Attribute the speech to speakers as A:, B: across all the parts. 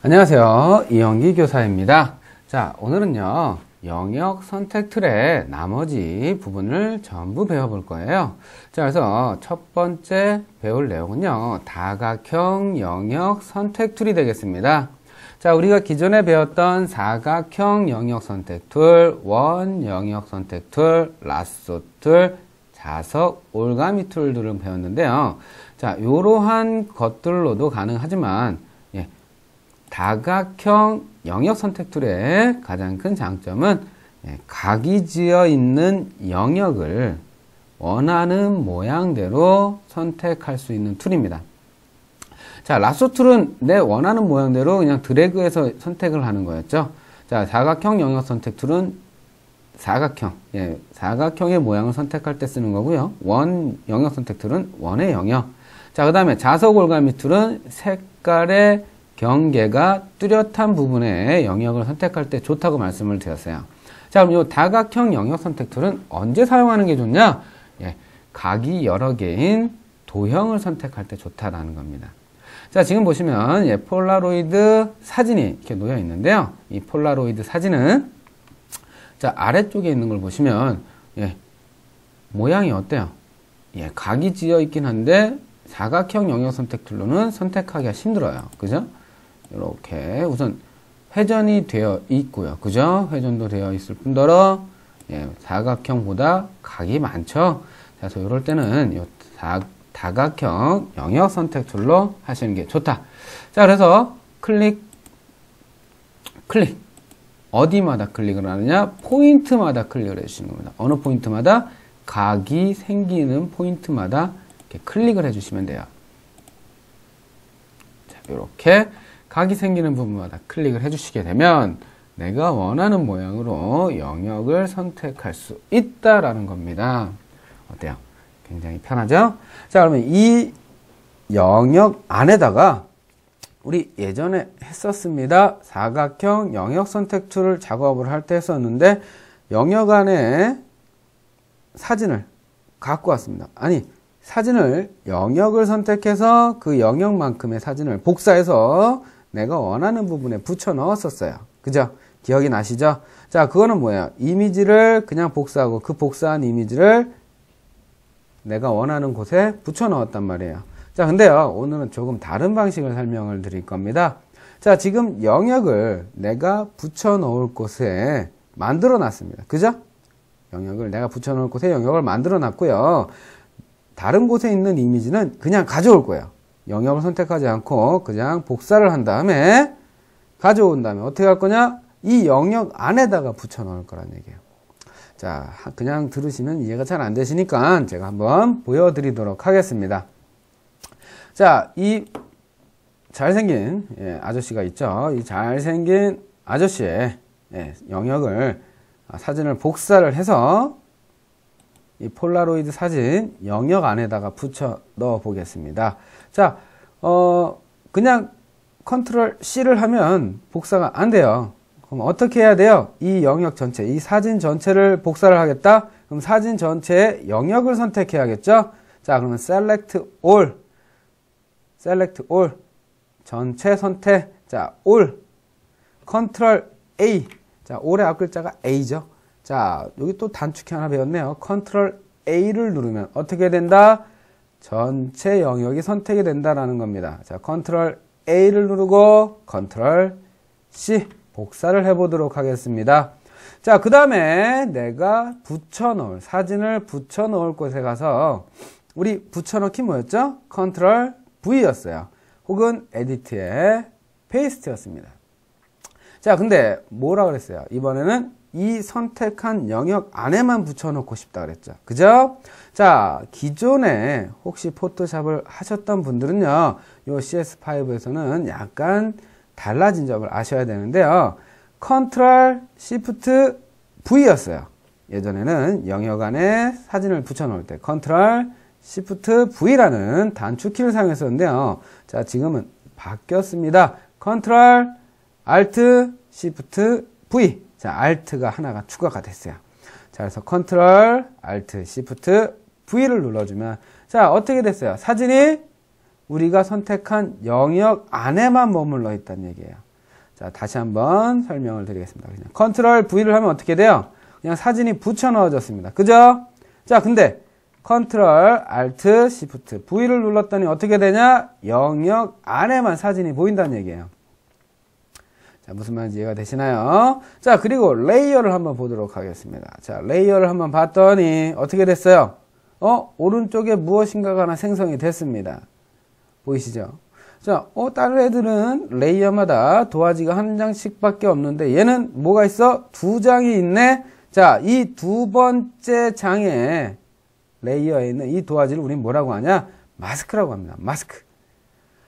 A: 안녕하세요. 이영기 교사입니다. 자, 오늘은요, 영역 선택 틀의 나머지 부분을 전부 배워볼 거예요. 자, 그래서 첫 번째 배울 내용은요, 다각형 영역 선택 툴이 되겠습니다. 자, 우리가 기존에 배웠던 사각형 영역 선택 툴, 원 영역 선택 툴, 라쏘 툴, 자석, 올가미 툴들을 배웠는데요. 자, 이러한 것들로도 가능하지만 다각형 영역 선택 툴의 가장 큰 장점은 각이 지어 있는 영역을 원하는 모양대로 선택할 수 있는 툴입니다. 자, 라쏘 툴은 내 원하는 모양대로 그냥 드래그해서 선택을 하는 거였죠. 자, 사각형 영역 선택 툴은 사각형의 모양을 선택할 때 쓰는 거고요. 원 영역 선택 툴은 원의 영역. 자, 그 다음에 자석 올가미 툴은 색깔의 경계가 뚜렷한 부분의 영역을 선택할 때 좋다고 말씀을 드렸어요. 자, 그럼 이 다각형 영역 선택 툴은 언제 사용하는 게 좋냐? 각이 여러 개인 도형을 선택할 때 좋다라는 겁니다. 자, 지금 보시면 폴라로이드 사진이 이렇게 놓여 있는데요. 이 폴라로이드 사진은 자, 아래쪽에 있는 걸 보시면 모양이 어때요? 각이 지어 있긴 한데 사각형 영역 선택 툴로는 선택하기가 힘들어요. 그죠? 이렇게 우선 회전이 되어 있고요. 그죠? 회전도 되어 있을 뿐더러 사각형보다 각이 많죠. 그래서 이럴 때는 이 다각형 영역 선택 툴로 하시는 게 좋다. 자, 그래서 클릭 어디마다 클릭을 하느냐? 포인트마다 클릭을 해주시는 겁니다. 어느 포인트마다? 각이 생기는 포인트마다 이렇게 클릭을 해주시면 돼요. 자, 이렇게 각이 생기는 부분마다 클릭을 해주시게 되면 내가 원하는 모양으로 영역을 선택할 수 있다라는 겁니다. 어때요? 굉장히 편하죠? 자, 그러면 이 영역 안에다가 우리 예전에 했었습니다. 사각형 영역 선택 툴을 작업을 할 때 했었는데 영역 안에 사진을 갖고 왔습니다. 아니, 사진을 영역을 선택해서 그 영역만큼의 사진을 복사해서 내가 원하는 부분에 붙여 넣었었어요. 그죠? 기억이 나시죠? 자, 그거는 뭐예요? 이미지를 그냥 복사하고 그 복사한 이미지를 내가 원하는 곳에 붙여 넣었단 말이에요. 자, 근데요, 오늘은 조금 다른 방식을 설명을 드릴 겁니다. 자, 지금 영역을 내가 붙여 넣을 곳에 만들어 놨습니다. 그죠? 영역을 내가 붙여 넣을 곳에 영역을 만들어 놨고요. 다른 곳에 있는 이미지는 그냥 가져올 거예요. 영역을 선택하지 않고 그냥 복사를 한 다음에 가져온 다음에 어떻게 할 거냐? 이 영역 안에다가 붙여 넣을 거란 얘기예요. 자, 그냥 들으시면 이해가 잘 안 되시니까 제가 한번 보여드리도록 하겠습니다. 자, 이 잘생긴 아저씨가 있죠. 이 잘생긴 아저씨의 영역을 사진을 복사를 해서 이 폴라로이드 사진 영역 안에다가 붙여 넣어 보겠습니다. 자, 그냥 컨트롤 C를 하면 복사가 안 돼요. 그럼 어떻게 해야 돼요? 이 영역 전체, 이 사진 전체를 복사를 하겠다? 그럼 사진 전체의 영역을 선택해야겠죠? 자, 그러면 Select All, 전체 선택, 자, All, 컨트롤 A, 자, All의 앞글자가 A죠. 자, 여기 또 단축키 하나 배웠네요. 컨트롤 A를 누르면 어떻게 된다? 전체 영역이 선택이 된다라는 겁니다. 자, 컨트롤 A를 누르고 컨트롤 C 복사를 해보도록 하겠습니다. 자, 그 다음에 내가 붙여넣을, 사진을 붙여넣을 곳에 가서 우리 붙여넣기 뭐였죠? 컨트롤 V였어요. 혹은 에디트의 페이스트였습니다. 자, 근데 뭐라 그랬어요? 이번에는 이 선택한 영역 안에만 붙여놓고 싶다 그랬죠. 그죠? 자, 기존에 혹시 포토샵을 하셨던 분들은요, 요 CS5에서는 약간 달라진 점을 아셔야 되는데요. 컨트롤 시프트 V였어요. 예전에는 영역 안에 사진을 붙여놓을 때 컨트롤 시프트 V라는 단축키를 사용했었는데요. 자, 지금은 바뀌었습니다. 컨트롤 알트 시프트 V. 자, Alt가 하나가 추가가 됐어요. 자, 그래서 컨트롤, Alt, Shift, V를 눌러주면 자, 어떻게 됐어요? 사진이 우리가 선택한 영역 안에만 머물러 있다는 얘기예요. 자, 다시 한번 설명을 드리겠습니다. 그냥 컨트롤 V를 하면 어떻게 돼요? 그냥 사진이 붙여 넣어졌습니다. 그죠? 자, 근데 컨트롤 Alt Shift V를 눌렀더니 어떻게 되냐? 영역 안에만 사진이 보인다는 얘기예요. 자, 무슨 말인지 이해가 되시나요? 자, 그리고 레이어를 한번 보도록 하겠습니다. 자, 레이어를 한번 봤더니 어떻게 됐어요? 오른쪽에 무엇인가가 하나 생성이 됐습니다. 보이시죠? 자, 다른 애들은 레이어마다 도화지가 한 장씩 밖에 없는데 얘는 뭐가 있어? 두 장이 있네? 자, 이 두 번째 장에 레이어에 있는 이 도화지를 우린 뭐라고 하냐? 마스크라고 합니다. 마스크.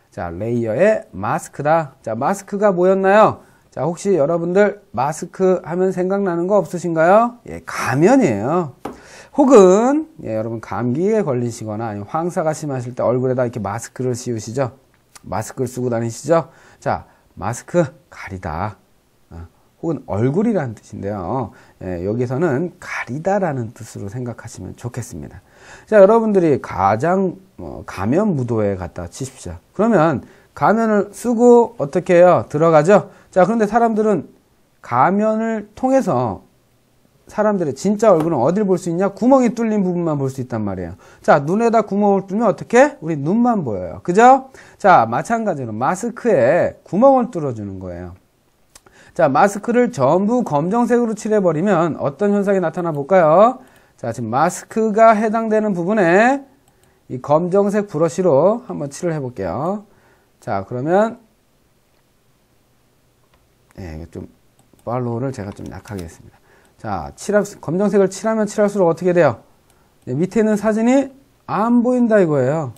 A: 자, 레이어의 마스크다. 자, 마스크가 뭐였나요? 자, 혹시 여러분들 마스크 하면 생각나는 거 없으신가요? 예, 가면이에요. 혹은 예, 여러분 감기에 걸리시거나 아니면 황사가 심하실 때 얼굴에다 이렇게 마스크를 씌우시죠? 마스크를 쓰고 다니시죠? 자, 마스크 가리다. 혹은 얼굴이라는 뜻인데요. 예, 여기서는 가리다라는 뜻으로 생각하시면 좋겠습니다. 자, 여러분들이 가장 가면 무도회 갖다 치십시오. 그러면 가면을 쓰고 어떻게 해요? 들어가죠? 자, 그런데 사람들은 가면을 통해서 사람들의 진짜 얼굴은 어딜 볼 수 있냐? 구멍이 뚫린 부분만 볼 수 있단 말이에요. 자, 눈에다 구멍을 뚫으면 어떻게? 우리 눈만 보여요. 그죠? 자, 마찬가지로 마스크에 구멍을 뚫어주는 거예요. 자, 마스크를 전부 검정색으로 칠해버리면 어떤 현상이 나타나 볼까요? 자, 지금 마스크가 해당되는 부분에 이 검정색 브러쉬로 한번 칠을 해볼게요. 자, 그러면 예, 좀 팔로우를 제가 좀 약하게 했습니다. 자, 검정색을 칠하면 칠할수록 어떻게 돼요? 네, 밑에 있는 사진이 안 보인다 이거예요.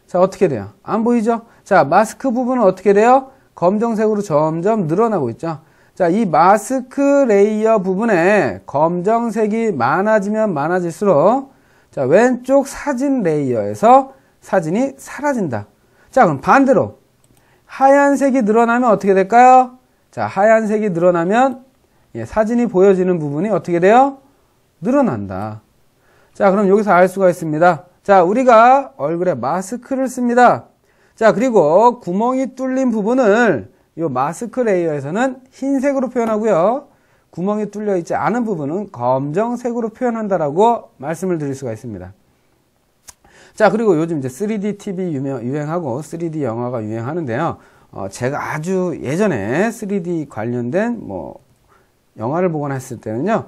A: 자, 어떻게 돼요? 안 보이죠? 자, 마스크 부분은 어떻게 돼요? 검정색으로 점점 늘어나고 있죠. 자, 이 마스크 레이어 부분에 검정색이 많아지면 많아질수록 자, 왼쪽 사진 레이어에서 사진이 사라진다. 자, 그럼 반대로 하얀색이 늘어나면 어떻게 될까요? 자, 하얀색이 늘어나면 예, 사진이 보여지는 부분이 어떻게 돼요? 늘어난다. 자, 그럼 여기서 알 수가 있습니다. 자, 우리가 얼굴에 마스크를 씁니다. 자, 그리고 구멍이 뚫린 부분을 이 마스크 레이어에서는 흰색으로 표현하고요. 구멍이 뚫려 있지 않은 부분은 검정색으로 표현한다라고 말씀을 드릴 수가 있습니다. 자, 그리고 요즘 이제 3D TV 유행하고 3D 영화가 유행하는데요. 제가 아주 예전에 3D 관련된 영화를 보거나 했을 때는요,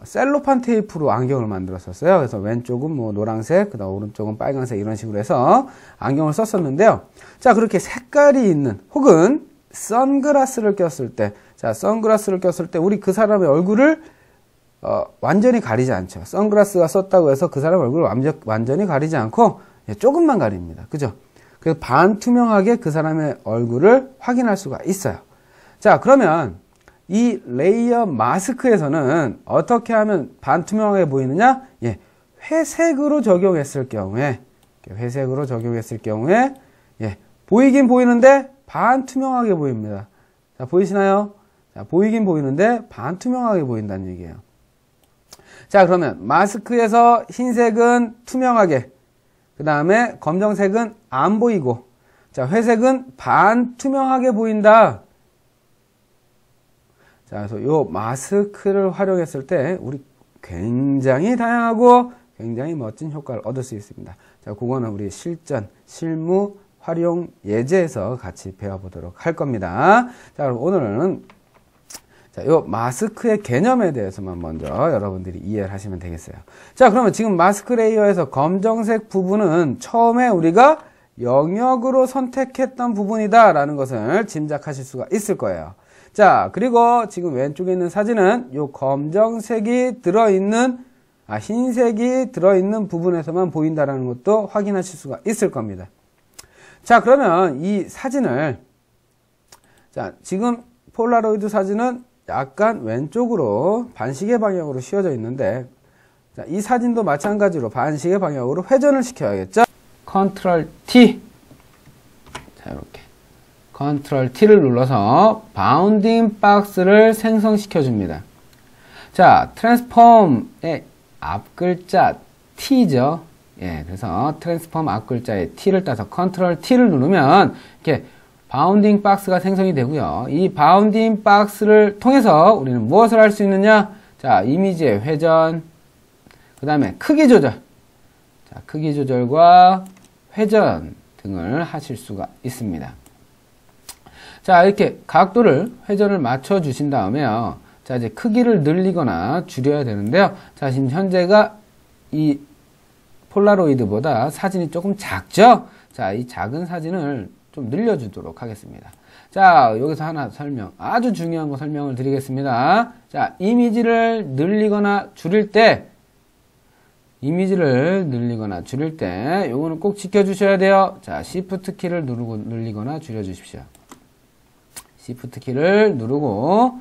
A: 셀로판 테이프로 안경을 만들었었어요. 그래서 왼쪽은 노란색, 그다음 오른쪽은 빨간색 이런 식으로 해서 안경을 썼었는데요. 자, 그렇게 색깔이 있는 혹은 선글라스를 꼈을 때, 자, 선글라스를 꼈을 때 우리 그 사람의 얼굴을 완전히 가리지 않죠. 선글라스가 썼다고 해서 그 사람 얼굴을 완전히 가리지 않고 조금만 가립니다. 그죠? 그래서 반투명하게 그 사람의 얼굴을 확인할 수가 있어요. 자, 그러면 이 레이어 마스크에서는 어떻게 하면 반투명하게 보이느냐? 예, 회색으로 적용했을 경우에, 예, 보이긴 보이는데 반투명하게 보입니다. 자, 보이시나요? 자, 보이긴 보이는데 반투명하게 보인다는 얘기예요. 자, 그러면 마스크에서 흰색은 투명하게, 그 다음에 검정색은 안 보이고, 자, 회색은 반투명하게 보인다. 자, 그래서 요 마스크를 활용했을 때 우리 굉장히 다양하고 굉장히 멋진 효과를 얻을 수 있습니다. 자, 그거는 우리 실무 활용 예제에서 같이 배워보도록 할 겁니다. 자, 그럼 오늘은 자, 요 마스크의 개념에 대해서만 먼저 여러분들이 이해를 하시면 되겠어요. 자, 그러면 지금 마스크 레이어에서 검정색 부분은 처음에 우리가 영역으로 선택했던 부분이다라는 것을 짐작하실 수가 있을 거예요. 자, 그리고 지금 왼쪽에 있는 사진은 요 검정색이 들어있는, 흰색이 들어있는 부분에서만 보인다라는 것도 확인하실 수가 있을 겁니다. 자, 그러면 이 사진을, 자, 지금 폴라로이드 사진은 약간 왼쪽으로 반시계 방향으로 휘어져 있는데, 자, 이 사진도 마찬가지로 반시계 방향으로 회전을 시켜야겠죠? 컨트롤 T. 자, 이렇게. 컨트롤 T를 눌러서 바운딩 박스를 생성시켜 줍니다. 자, 트랜스폼의 앞글자 T죠. 예, 그래서 트랜스폼 앞글자에 T를 따서 컨트롤 T를 누르면 이렇게 바운딩 박스가 생성이 되고요. 이 바운딩 박스를 통해서 우리는 무엇을 할 수 있느냐? 자, 이미지의 회전, 그 다음에 크기 조절. 자, 크기 조절과 회전 등을 하실 수가 있습니다. 자, 이렇게 각도를, 회전을 맞춰 주신 다음에요. 자, 이제 크기를 늘리거나 줄여야 되는데요. 자, 지금 현재가 이 폴라로이드보다 사진이 조금 작죠? 자, 이 작은 사진을 좀 늘려주도록 하겠습니다. 자, 여기서 하나 아주 중요한 거 설명을 드리겠습니다. 자, 이미지를 늘리거나 줄일 때, 요거는 꼭 지켜주셔야 돼요. 자, Shift 키를 누르고 늘리거나 줄여주십시오. Shift 키를 누르고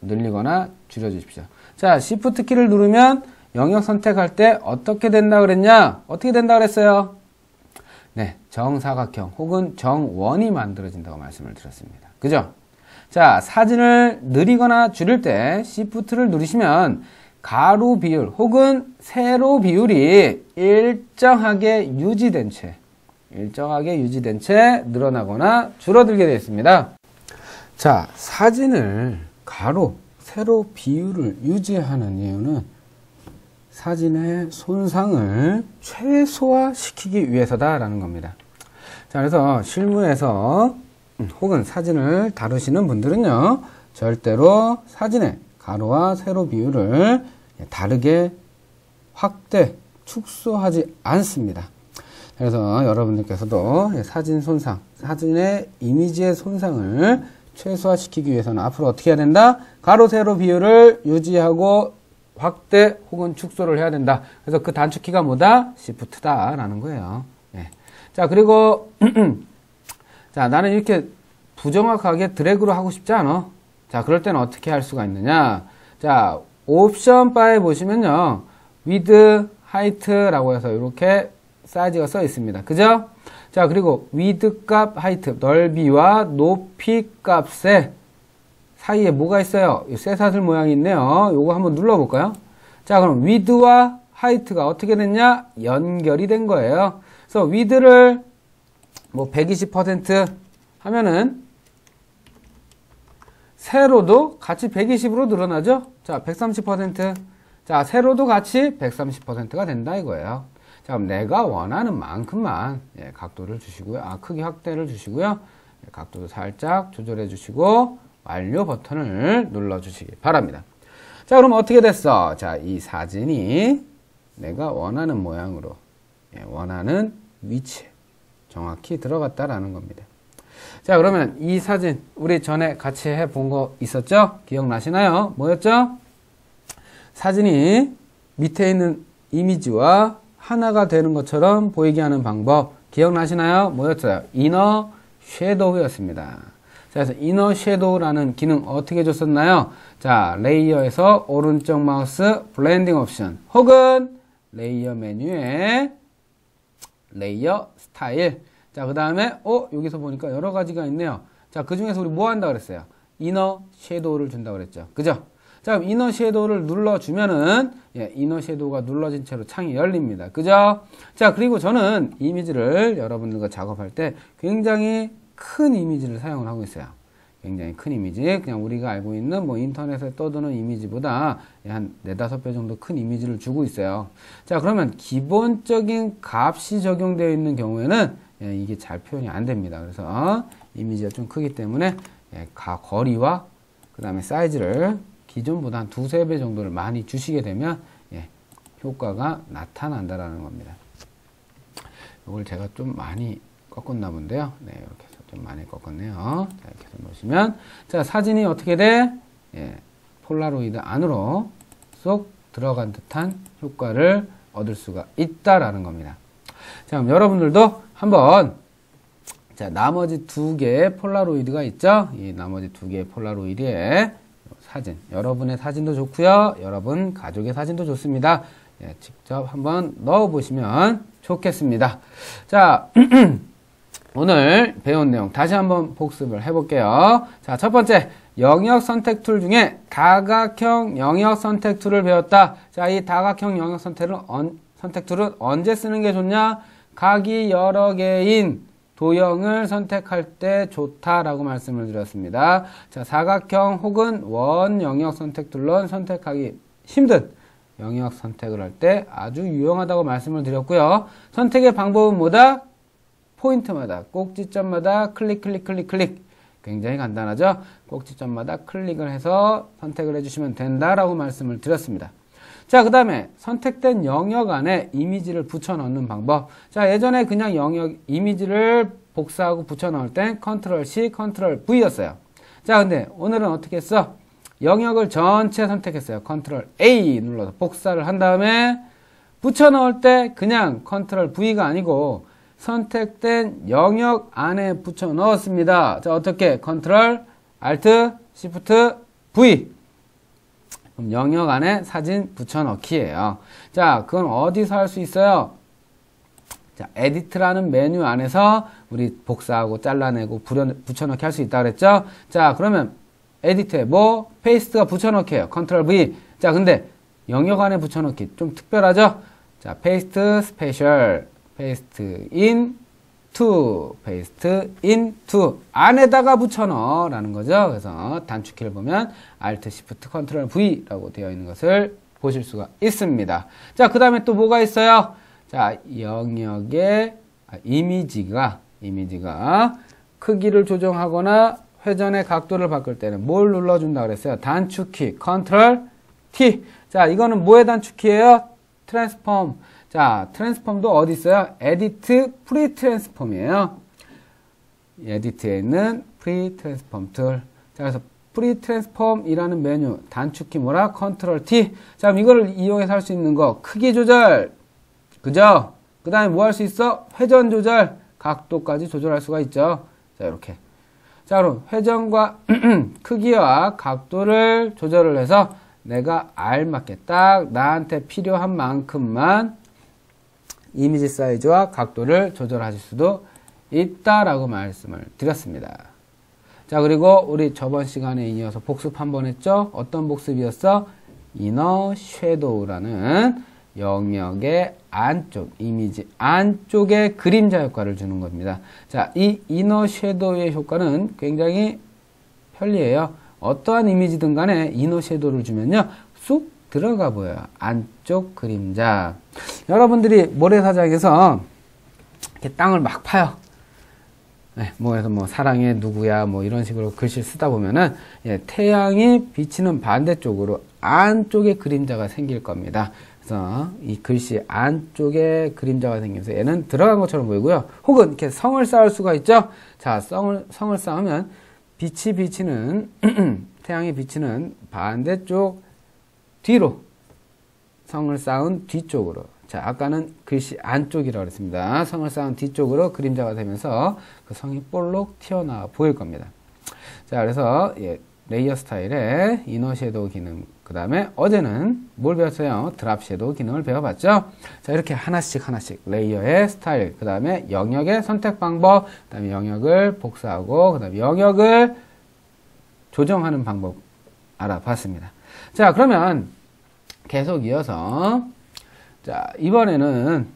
A: 늘리거나 줄여주십시오. 자, Shift 키를 누르면 영역 선택할 때 어떻게 된다 그랬냐? 어떻게 된다 그랬어요? 네, 정사각형 혹은 정원이 만들어진다고 말씀을 드렸습니다. 그죠? 자, 사진을 느리거나 줄일 때 Shift를 누르시면 가로 비율 혹은 세로 비율이 일정하게 유지된 채 늘어나거나 줄어들게 되어 있습니다. 자, 사진을 가로, 세로 비율을 유지하는 이유는 사진의 손상을 최소화시키기 위해서다라는 겁니다. 자, 그래서 실무에서 혹은 사진을 다루시는 분들은요, 절대로 사진의 가로와 세로 비율을 다르게 확대, 축소하지 않습니다. 그래서 여러분들께서도 사진 손상, 사진의 이미지의 손상을 최소화시키기 위해서는 앞으로 어떻게 해야 된다? 가로, 세로 비율을 유지하고 확대 혹은 축소를 해야 된다. 그래서 그 단축키가 뭐다? Shift다라는 거예요. 네. 자, 그리고 자, 나는 이렇게 부정확하게 드래그로 하고 싶지 않아. 자, 그럴 때는 어떻게 할 수가 있느냐? 자, 옵션 바에 보시면요, width, height라고 해서 이렇게 사이즈가 써 있습니다. 그죠? 자, 그리고 width 값, height, 넓이와 높이 값에 사이에 뭐가 있어요? 쇠사슬 모양이 있네요. 요거 한번 눌러볼까요? 자, 그럼 width와 height가 어떻게 됐냐? 연결이 된 거예요. 그래서 width를 뭐 120% 하면은 세로도 같이 120으로 늘어나죠? 자, 130%. 자, 세로도 같이 130%가 된다 이거예요. 자, 그럼 내가 원하는 만큼만 각도를 주시고요. 크기 확대를 주시고요. 각도도 살짝 조절해 주시고 완료 버튼을 눌러 주시기 바랍니다. 자, 그럼 어떻게 됐어? 자, 이 사진이 내가 원하는 모양으로, 원하는 위치에 정확히 들어갔다라는 겁니다. 자, 그러면 이 사진 우리 전에 같이 해본 거 있었죠? 기억나시나요? 뭐였죠? 사진이 밑에 있는 이미지와 하나가 되는 것처럼 보이게 하는 방법 기억나시나요? 뭐였어요? 이너 섀도우였습니다. 자, 그래서 이너 섀도우라는 기능 어떻게 줬었나요? 자, 레이어에서 오른쪽 마우스 블렌딩 옵션 혹은 레이어 메뉴에 레이어 스타일. 자, 그 다음에 여기서 보니까 여러 가지가 있네요. 자, 그 중에서 우리 뭐 한다 그랬어요? 이너 섀도우를 준다 그랬죠. 그죠? 자, 그럼 이너 섀도우를 눌러주면은 이너 섀도우가 눌러진 채로 창이 열립니다. 그죠? 자, 그리고 저는 이미지를 여러분들과 작업할 때 굉장히 큰 이미지를 사용을 하고 있어요. 굉장히 큰 이미지, 그냥 우리가 알고 있는 뭐 인터넷에 떠도는 이미지보다 한 4-5배 정도 큰 이미지를 주고 있어요. 자, 그러면 기본적인 값이 적용되어 있는 경우에는 이게 잘 표현이 안 됩니다. 그래서 이미지가 좀 크기 때문에 거리와 그 다음에 사이즈를 기존보다 한 2-3배 정도를 많이 주시게 되면 효과가 나타난다라는 겁니다. 이걸 제가 좀 많이 꺾었나 본데요. 네, 이렇게 해서 좀 많이 꺾었네요. 자, 이렇게 해서 보시면, 자, 사진이 어떻게 돼? 폴라로이드 안으로 쏙 들어간 듯한 효과를 얻을 수가 있다라는 겁니다. 자, 그럼 여러분들도 한번, 자, 나머지 2개의 폴라로이드가 있죠? 이 나머지 2개의 폴라로이드에 사진, 여러분의 사진도 좋고요. 여러분 가족의 사진도 좋습니다. 직접 한번 넣어보시면 좋겠습니다. 자, 오늘 배운 내용 다시 한번 복습을 해볼게요. 자, 첫 번째, 영역 선택 툴 중에 다각형 영역 선택 툴을 배웠다. 자, 이 다각형 영역 선택 툴은 언제 쓰는 게 좋냐? 각이 여러 개인 도형을 선택할 때 좋다라고 말씀을 드렸습니다. 자, 사각형 혹은 원 영역 선택 툴론 선택하기 힘든 영역 선택을 할 때 아주 유용하다고 말씀을 드렸고요. 선택의 방법은 뭐다? 포인트마다, 꼭지점마다 클릭, 클릭, 클릭, 클릭. 굉장히 간단하죠? 꼭지점마다 클릭을 해서 선택을 해주시면 된다라고 말씀을 드렸습니다. 자, 그 다음에 선택된 영역 안에 이미지를 붙여 넣는 방법. 자, 예전에 그냥 영역 이미지를 복사하고 붙여 넣을 땐 컨트롤 C, 컨트롤 V였어요. 자, 근데 오늘은 어떻게 했어? 영역을 전체 선택했어요. 컨트롤 A 눌러서 복사를 한 다음에 붙여 넣을 때 그냥 컨트롤 V가 아니고 선택된 영역 안에 붙여 넣었습니다. 자, 어떻게? 컨트롤 Alt, Shift, V. 그럼 영역 안에 사진 붙여넣기예요. 자, 그건 어디서 할 수 있어요? 자, 에디트라는 메뉴 안에서 우리 복사하고 잘라내고 붙여넣기 할 수 있다 그랬죠? 자, 그러면 에디트에 뭐? 페이스트가 붙여넣기예요. 컨트롤 V. 자, 근데 영역 안에 붙여넣기 좀 특별하죠? 자, 페이스트 스페셜, 페이스트 인 투, 페이스트 인 투 안에다가 붙여넣어 라는 거죠. 그래서 단축키를 보면 Alt, Shift, Ctrl, V라고 되어 있는 것을 보실 수가 있습니다. 자, 그 다음에 또 뭐가 있어요? 자, 영역의 이미지가 크기를 조정하거나 회전의 각도를 바꿀 때는 뭘 눌러준다 그랬어요? 단축키, Ctrl, T. 자, 이거는 뭐의 단축키예요? 트랜스폼. 자, 트랜스폼도 어디 있어요? 에디트 프리 트랜스폼이에요. 에디트에 있는 프리 트랜스폼 툴. 자, 그래서 프리 트랜스폼이라는 메뉴 단축키 뭐라? 컨트롤 T. 자, 그럼 이거를 이용해서 할 수 있는 거 크기 조절. 그죠? 그 다음에 뭐 할 수 있어? 회전 조절. 각도까지 조절할 수가 있죠. 자, 이렇게. 자, 그럼 회전과 크기와 각도를 조절을 해서 내가 알맞게 딱 나한테 필요한 만큼만 이미지 사이즈와 각도를 조절하실 수도 있다라고 말씀을 드렸습니다. 자, 그리고 우리 저번 시간에 이어서 복습 한번 했죠? 어떤 복습이었어? 이너 섀도우라는 영역의 안쪽, 이미지 안쪽에 그림자 효과를 주는 겁니다. 자, 이 이너 섀도우의 효과는 굉장히 편리해요. 어떠한 이미지든 간에 이너 섀도우를 주면요, 쑥 들어가 보여요. 안쪽 그림자. 여러분들이 모래사장에서 이렇게 땅을 막 파요. 네, 그래서 사랑해 누구야 이런 식으로 글씨를 쓰다 보면은 태양이 비치는 반대쪽으로 안쪽에 그림자가 생길 겁니다. 그래서 이 글씨 안쪽에 그림자가 생겨서 얘는 들어간 것처럼 보이고요. 혹은 이렇게 성을 쌓을 수가 있죠. 자, 성을 쌓으면 빛이 비치는 태양이 비치는 반대쪽 뒤로 성을 쌓은 뒤쪽으로. 자, 아까는 글씨 안쪽이라고 했습니다. 성을 쌓은 뒤쪽으로 그림자가 되면서 그 성이 볼록 튀어나와 보일 겁니다. 자, 그래서 레이어 스타일의 이너 섀도우 기능, 그 다음에 어제는 뭘 배웠어요? 드랍 섀도우 기능을 배워봤죠? 자, 이렇게 하나씩 레이어의 스타일, 그 다음에 영역의 선택 방법, 그 다음에 영역을 복사하고, 그 다음에 영역을 조정하는 방법 알아봤습니다. 자, 그러면 계속 이어서 자, 이번에는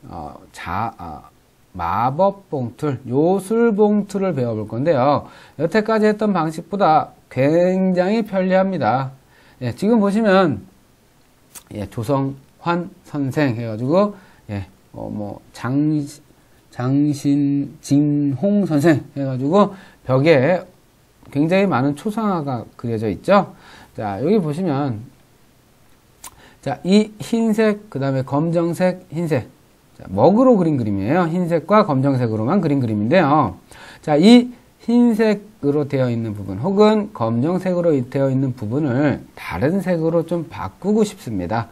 A: 마법 봉툴, 요술 봉툴을 배워볼 건데요. 여태까지 했던 방식보다 굉장히 편리합니다. 지금 보시면 조성환 선생 해가지고 장신진홍 선생 해가지고 벽에 굉장히 많은 초상화가 그려져 있죠. 자, 여기 보시면 자, 이 흰색, 그 다음에 검정색, 흰색. 자, 먹으로 그린 그림이에요. 흰색과 검정색으로만 그린 그림인데요. 자, 이 흰색으로 되어 있는 부분 혹은 검정색으로 되어 있는 부분을 다른 색으로 좀 바꾸고 싶습니다.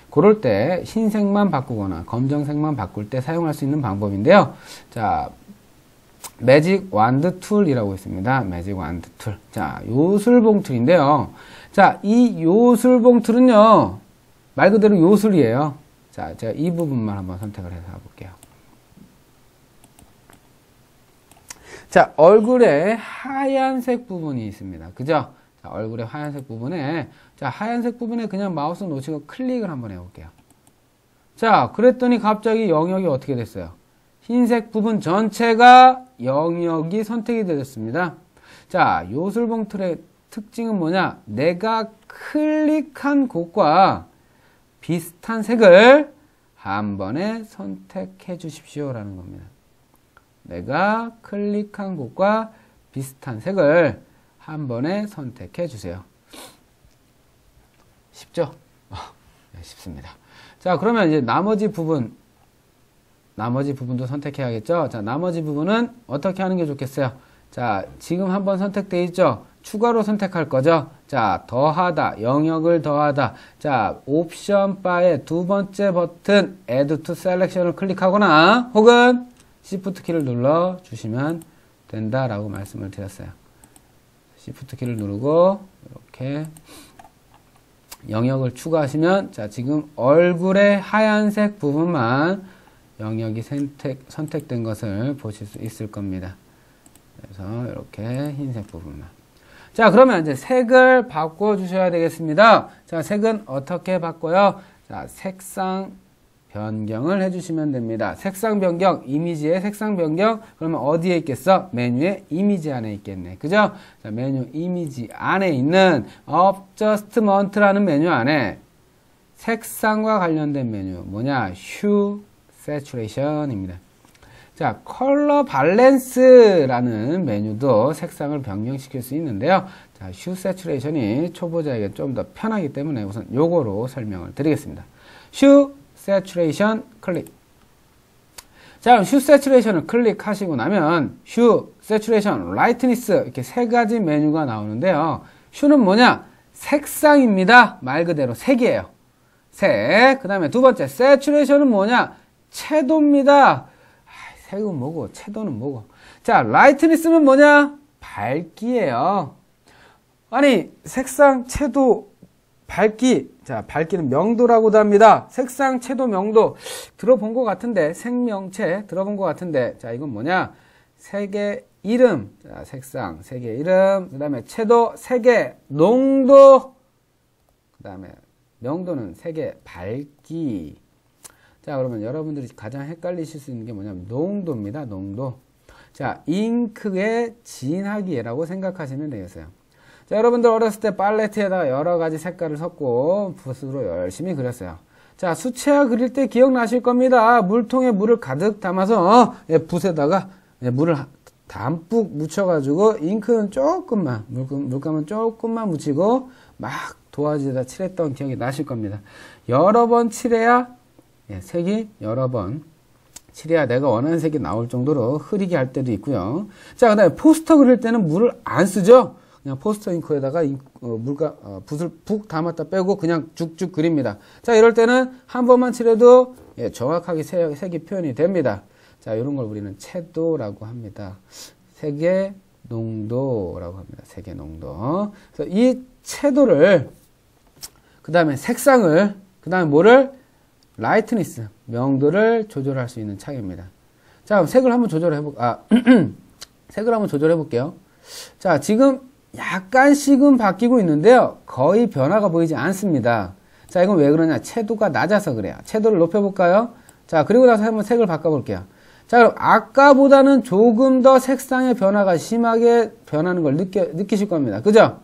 A: 그럴 때 흰색만 바꾸거나 검정색만 바꿀 때 사용할 수 있는 방법인데요. 자, 매직 완드 툴이라고 있습니다. 매직 완드 툴. 자, 요술봉 툴인데요. 자, 이 요술봉 툴은요, 말 그대로 요술이에요. 자, 제가 이 부분만 한번 선택을 해서 해볼게요. 자, 얼굴에 하얀색 부분이 있습니다. 그죠? 자, 얼굴에 하얀색 부분에, 자, 하얀색 부분에 그냥 마우스 놓치고 클릭을 한번 해볼게요. 자, 그랬더니 갑자기 영역이 어떻게 됐어요? 흰색 부분 전체가 영역이 선택이 되었습니다. 자, 요술봉 틀의 특징은 뭐냐? 내가 클릭한 곳과 비슷한 색을 한 번에 선택해 주십시오 라는 겁니다. 내가 클릭한 곳과 비슷한 색을 한 번에 선택해 주세요. 쉽죠? 네, 쉽습니다. 자, 그러면 이제 나머지 부분도 선택해야겠죠? 자, 나머지 부분은 어떻게 하는 게 좋겠어요? 자, 지금 한번 선택되어 있죠? 추가로 선택할 거죠? 자, 더하다, 영역을 더하다. 자, 옵션 바의 두 번째 버튼, Add to Selection을 클릭하거나, 혹은 Shift 키를 눌러 주시면 된다라고 말씀을 드렸어요. Shift 키를 누르고, 이렇게 영역을 추가하시면, 자, 지금 얼굴의 하얀색 부분만 영역이 선택된 것을 보실 수 있을 겁니다. 그래서 이렇게 흰색 부분만. 자, 그러면 이제 색을 바꿔주셔야 되겠습니다. 자, 색은 어떻게 바꿔요? 자, 색상 변경을 해주시면 됩니다. 색상 변경, 이미지의 색상 변경. 그러면 어디에 있겠어? 메뉴의 이미지 안에 있겠네. 그죠? 자, 메뉴 이미지 안에 있는 Adjustment라는 메뉴 안에 색상과 관련된 메뉴, 뭐냐? Hue, Saturation입니다. 자, 컬러 밸런스라는 메뉴도 색상을 변경시킬 수 있는데요. 자, Hue Saturation이 초보자에게 좀 더 편하기 때문에 우선 요거로 설명을 드리겠습니다. Hue Saturation 클릭. 자, 그럼 Hue Saturation을 클릭하시고 나면 Hue, Saturation, Lightness 이렇게 세 가지 메뉴가 나오는데요. Hue는 뭐냐? 색상입니다. 말 그대로 색이에요. 색. 그 다음에 두 번째 Saturation은 뭐냐? 채도입니다. 색은 뭐고 채도는 뭐고. 자, 라이트니스는 뭐냐? 밝기예요. 아니, 색상, 채도, 밝기. 자, 밝기는 명도라고도 합니다. 색상, 채도, 명도 들어본 것 같은데, 생명체 들어본 것 같은데, 자, 이건 뭐냐? 색의 이름. 자, 색상, 색의 이름. 그 다음에 채도, 색의 농도. 그 다음에 명도는 색의 밝기. 자, 그러면 여러분들이 가장 헷갈리실 수 있는 게 뭐냐면 농도입니다. 농도. 자, 잉크의 진하기라고 생각하시면 되겠어요. 자, 여러분들 어렸을 때 팔레트에다가 여러 가지 색깔을 섞고 붓으로 열심히 그렸어요. 자, 수채화 그릴 때 기억나실 겁니다. 물통에 물을 가득 담아서 붓에다가 물을 담뿍 묻혀가지고 잉크는 조금만, 물감은 조금만 묻히고 막 도화지에다 칠했던 기억이 나실 겁니다. 여러 번 칠해야 색이 여러 번 칠해야 내가 원하는 색이 나올 정도로 흐리게 할 때도 있고요. 자, 그 다음에 포스터 그릴 때는 물을 안 쓰죠. 그냥 포스터 잉크에다가 붓을 푹 담았다 빼고 그냥 쭉쭉 그립니다. 자, 이럴 때는 한 번만 칠해도 정확하게 색이 표현이 됩니다. 자, 이런 걸 우리는 채도라고 합니다. 색의 농도라고 합니다. 색의 농도. 그래서 이 채도를, 그 다음에 색상을, 그 다음에 뭐를? 라이트니스, 명도를 조절할 수 있는 창입니다. 자, 그럼 색을 한번 색을 한번 조절해 볼게요. 자, 지금 약간씩은 바뀌고 있는데요. 거의 변화가 보이지 않습니다. 자, 이건 왜 그러냐? 채도가 낮아서 그래요. 채도를 높여볼까요? 자, 그리고 나서 한번 색을 바꿔볼게요. 자, 그럼 아까보다는 조금 더 색상의 변화가 심하게 변하는 걸 느끼실 겁니다. 그죠?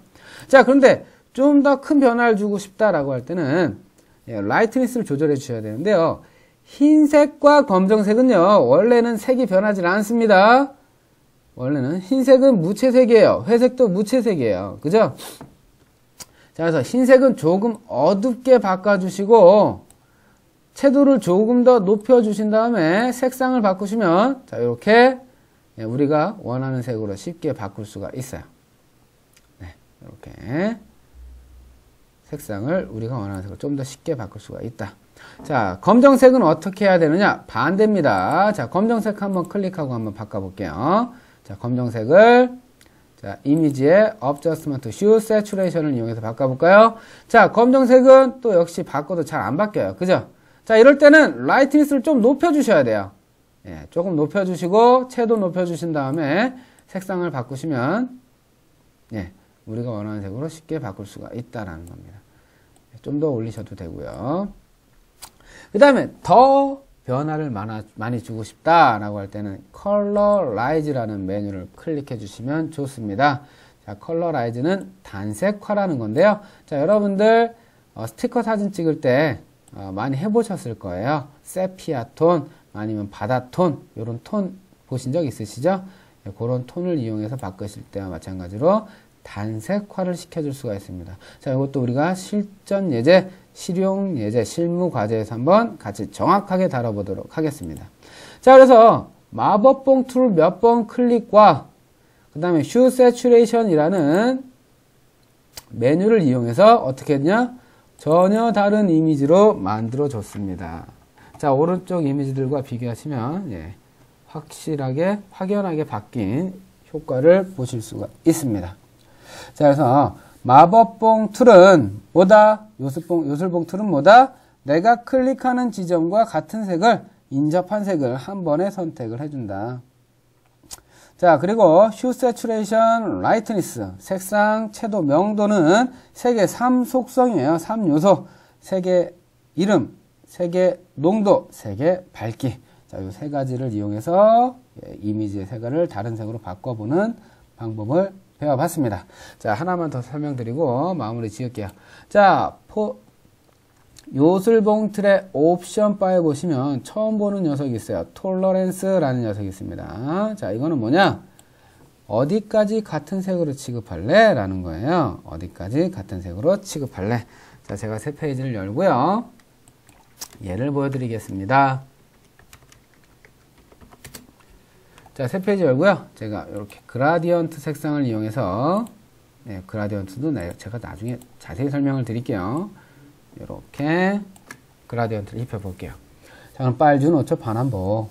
A: 자, 그런데 좀 더 큰 변화를 주고 싶다라고 할 때는 라이트니스를 조절해 주셔야 되는데요. 흰색과 검정색은요, 원래는 색이 변하지 않습니다. 원래는 흰색은 무채색이에요. 회색도 무채색이에요. 그죠? 자, 그래서 흰색은 조금 어둡게 바꿔주시고 채도를 조금 더 높여주신 다음에 색상을 바꾸시면 자, 이렇게 우리가 원하는 색으로 쉽게 바꿀 수가 있어요. 네, 이렇게 색상을 우리가 원하는 색으로 좀 더 쉽게 바꿀 수가 있다. 자, 검정색은 어떻게 해야 되느냐? 반대입니다. 자, 검정색 한번 클릭하고 한번 바꿔볼게요. 자, 검정색을 자, 이미지의 Adjustment, Hue, Saturation을 이용해서 바꿔볼까요? 자, 검정색은 또 역시 바꿔도 잘 안 바뀌어요. 그죠? 자, 이럴 때는 라이트니스를 좀 높여주셔야 돼요. 예, 조금 높여주시고 채도 높여주신 다음에 색상을 바꾸시면 예, 우리가 원하는 색으로 쉽게 바꿀 수가 있다라는 겁니다. 좀 더 올리셔도 되고요. 그 다음에 더 변화를 많이 주고 싶다라고 할 때는 컬러라이즈라는 메뉴를 클릭해 주시면 좋습니다. 자, 컬러라이즈는 단색화라는 건데요. 자, 여러분들 스티커 사진 찍을 때 많이 해보셨을 거예요. 세피아 톤 아니면 바다 톤 이런 톤 보신 적 있으시죠? 네, 그런 톤을 이용해서 바꾸실 때와 마찬가지로 단색화를 시켜줄 수가 있습니다. 자, 이것도 우리가 실전 예제, 실용 예제, 실무 과제에서 한번 같이 정확하게 다뤄보도록 하겠습니다. 자, 그래서 마법봉 툴 몇 번 클릭과 그 다음에 Hue Saturation이라는 메뉴를 이용해서 어떻게 했냐? 전혀 다른 이미지로 만들어 줬습니다. 자, 오른쪽 이미지들과 비교하시면 예, 확연하게 바뀐 효과를 보실 수가 있습니다. 자, 그래서 마법봉 툴은 뭐다? 요술봉 툴은 뭐다? 내가 클릭하는 지점과 같은 색을 인접한 색을 한 번에 선택을 해준다. 자, 그리고 Hue Saturation, Lightness, 색상, 채도, 명도는 색의 3속성이에요. 3요소. 색의 이름, 색의 농도, 색의 밝기. 자, 이 세 가지를 이용해서 이미지의 색깔을 다른 색으로 바꿔보는 방법을 배워봤습니다. 자, 하나만 더 설명드리고 마무리 지을게요. 자, 요술봉 틀의 옵션 바에 보시면 처음 보는 녀석이 있어요. 톨러런스라는 녀석이 있습니다. 자, 이거는 뭐냐? 어디까지 같은 색으로 취급할래? 라는 거예요. 어디까지 같은 색으로 취급할래? 자, 제가 새 페이지를 열고요. 예를 보여드리겠습니다. 자, 새 페이지 열고요. 제가 이렇게 그라디언트 색상을 이용해서 그라디언트도 제가 나중에 자세히 설명을 드릴게요. 이렇게 그라디언트를 입혀 볼게요. 자, 그럼 빨주, 노초, 파남보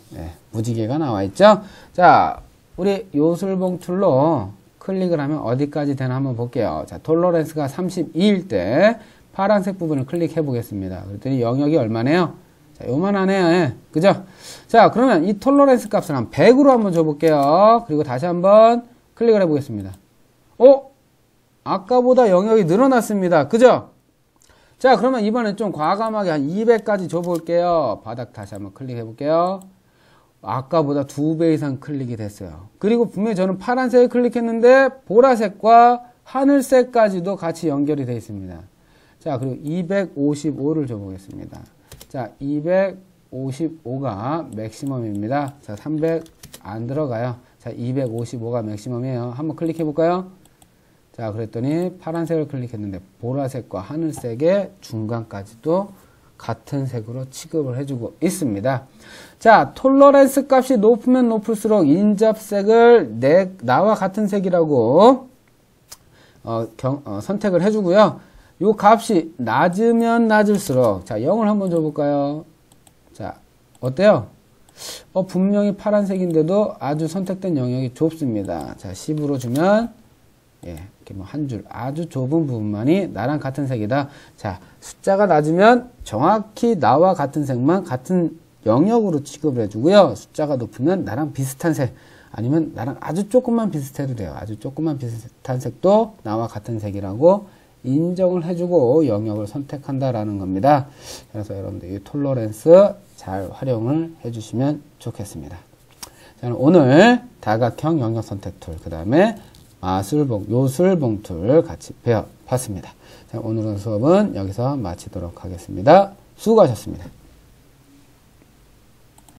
A: 무지개가 나와 있죠. 자, 우리 요술봉 툴로 클릭을 하면 어디까지 되나 한번 볼게요. 자, 톨러런스가 32일 때 파란색 부분을 클릭해 보겠습니다. 그랬더니 영역이 얼마네요? 자, 요만하네요. 예. 그죠? 자, 그러면 이 톨러런스 값을 한 100으로 한번 줘볼게요. 그리고 다시 한번 클릭을 해 보겠습니다. 아까보다 영역이 늘어났습니다. 그죠? 자, 그러면 이번엔 좀 과감하게 한 200까지 줘볼게요. 바닥 다시 한번 클릭해 볼게요. 아까보다 2배 이상 클릭이 됐어요. 그리고 분명히 저는 파란색을 클릭했는데 보라색과 하늘색까지도 같이 연결이 되어 있습니다. 자, 그리고 255를 줘보겠습니다. 자, 255가 맥시멈입니다. 자, 300 안 들어가요. 자, 255가 맥시멈이에요. 한번 클릭해 볼까요? 자, 그랬더니 파란색을 클릭했는데 보라색과 하늘색의 중간까지도 같은 색으로 취급을 해주고 있습니다. 자, 톨러런스 값이 높으면 높을수록 인접색을 나와 같은 색이라고 선택을 해주고요. 요 값이 낮으면 낮을수록, 자, 0을 한번 줘볼까요? 자, 어때요? 분명히 파란색인데도 아주 선택된 영역이 좁습니다. 자, 10으로 주면 이렇게 뭐 한 줄 아주 좁은 부분만이 나랑 같은 색이다. 자, 숫자가 낮으면 정확히 나와 같은 색만 같은 영역으로 취급을 해주고요. 숫자가 높으면 나랑 비슷한 색 아니면 나랑 아주 조금만 비슷해도 돼요. 아주 조금만 비슷한 색도 나와 같은 색이라고 인정을 해주고 영역을 선택한다라는 겁니다. 그래서 여러분들 이 톨러런스 잘 활용을 해주시면 좋겠습니다. 자, 오늘 다각형 영역 선택 툴, 그 다음에 요술봉 툴 같이 배워봤습니다. 자, 오늘의 수업은 여기서 마치도록 하겠습니다. 수고하셨습니다.